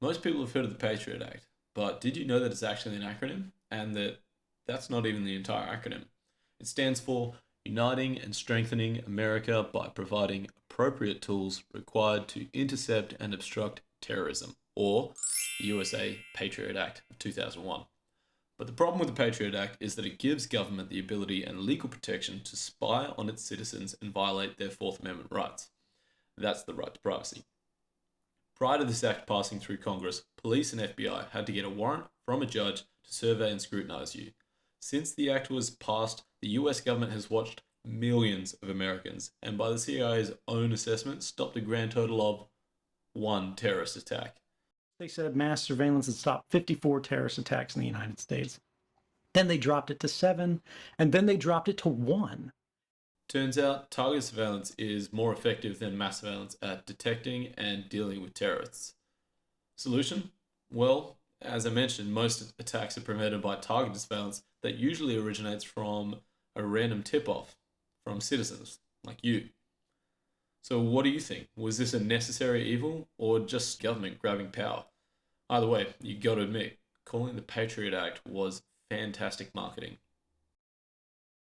Most people have heard of the Patriot Act, but did you know that it's actually an acronym and that that's not even the entire acronym? It stands for Uniting and Strengthening America by Providing Appropriate Tools Required to Intercept and Obstruct Terrorism, or the USA Patriot Act of 2001. But the problem with the Patriot Act is that it gives government the ability and legal protection to spy on its citizens and violate their Fourth Amendment rights. That's the right to privacy. Prior to this act passing through Congress, police and FBI had to get a warrant from a judge to survey and scrutinize you. Since the act was passed, the US government has watched millions of Americans, and by the CIA's own assessment, stopped a grand total of one terrorist attack. They said mass surveillance had stopped 54 terrorist attacks in the United States. Then they dropped it to 7, and then they dropped it to 1. Turns out target surveillance is more effective than mass surveillance at detecting and dealing with terrorists. Solution? Well, as I mentioned, most attacks are prevented by targeted surveillance that usually originates from a random tip-off from citizens like you. So what do you think? Was this a necessary evil or just government grabbing power? Either way, you got to admit, calling the Patriot Act was fantastic marketing.